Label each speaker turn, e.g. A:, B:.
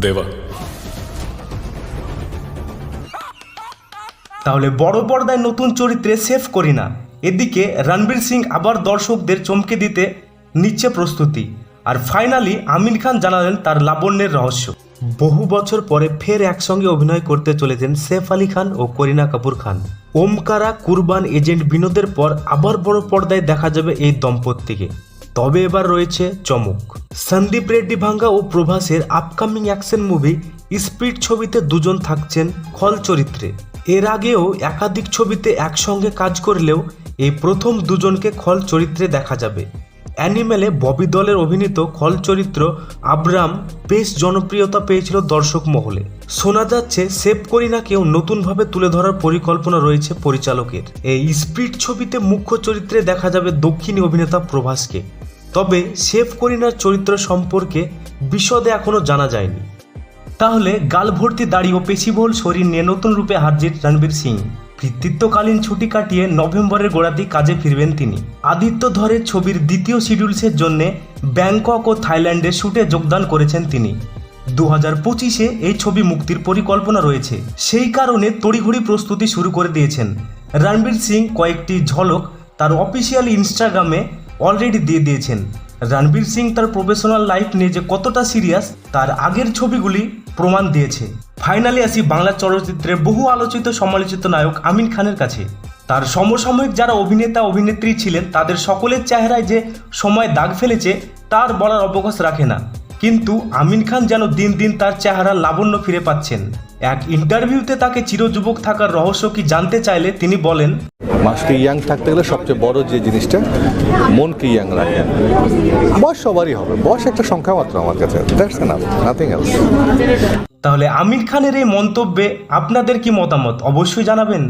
A: দেবা।
B: তাহলে বড় পর্দায় নতুন চরিত্রে সেভ করি না, এদিকে রণবীর সিং আবার দর্শকদের চমকে দিতে নিচ্ছে প্রস্তুতি। আর ফাইনালি আমির খান জানালেন তার লাবণ্যের রহস্য। বহু বছর পরে ফের একসঙ্গে অভিনয় করতে চলেছেন সৈফ আলী খান ও করিনা কাপুর খান। ওমকারা, কুরবান, এজেন্ট বিনোদের পর আবার বড় পর্দায় দেখা যাবে এই দম্পতিকে। তবে এবার রয়েছে চমক। সন্দীপ রেড্ডি ভাঙ্গা ও প্রভাসের আপকামিং অ্যাকশন মুভি স্পিড ছবিতে দুজন থাকছেন খল চরিত্রে। এর আগেও একাধিক ছবিতে একসঙ্গে কাজ করলেও এই প্রথম দুজনকে খল চরিত্রে দেখা যাবে। অ্যানিমেলে ববি দলের অভিনীত খল চরিত্র আব্রাম বেশ জনপ্রিয়তা পেয়েছিল দর্শক মহলে। শোনা যাচ্ছে সেভ করিনাকেও নতুনভাবে তুলে ধরার পরিকল্পনা রয়েছে পরিচালকের। এই স্পিড ছবিতে মুখ্য চরিত্রে দেখা যাবে দক্ষিণী অভিনেতা প্রভাসকে। তবে সেভ করিনার চরিত্র সম্পর্কে বিশদে এখনও জানা যায়নি। তাহলে গাল ভর্তি দাড়ি ও পেশিবহুল শরীর নিয়ে নতুন রূপে হাজির রণবীর সিং। কৃতিত্বকালীন ছুটি কাটিয়ে নভেম্বরের গোড়াতেই কাজে ফিরবেন তিনি। আদিত্য ধরের ছবির দ্বিতীয় শিডিউলসের জন্য ব্যাংকক ও থাইল্যান্ডে শুটে যোগদান করেছেন তিনি। 2025-এ এই ছবি মুক্তির পরিকল্পনা রয়েছে, সেই কারণে তড়িঘড়ি প্রস্তুতি শুরু করে দিয়েছেন রণবীর সিং। কয়েকটি ঝলক তার অফিসিয়াল ইনস্টাগ্রামে অলরেডি দিয়ে দিয়েছেন। রণবীর সিং তার প্রফেশনাল লাইফ নিয়ে যে কতটা সিরিয়াস তার আগের ছবিগুলি প্রমাণ দিয়েছে। ফাইনালি আসি বাংলা চলচ্চিত্রের বহু আলোচিত সমালোচিত নায়ক আমির খানের কাছে। তার সমসাময়িক যারা অভিনেতা অভিনেত্রী ছিলেন তাদের সকলের চেহারায় যে সময় দাগ ফেলেছে তার বলার অবকাশ রাখে না। কিন্তু আমির খান যেন দিন দিন তার চেহারা লাবণ্য ফিরে পাচ্ছেন। এক ইন্টারভিউতে তাকে চিরযুবক থাকার রহস্য কি জানতে চাইলে তিনি বলেন,
C: মানুষকে ইয়াং থাকতে গেলে সবচেয়ে বড় যে জিনিসটা মনকে ইয়াং রাখে। বয়স সবারই হবে, বয়স একটা সংখ্যা মাত্র আমার কাছে, দ্যাটস এনাফ, নাথিং এলস।
B: তাহলে আমির খানের এই মন্তব্যে আপনাদের কি মতামত অবশ্যই জানাবেন।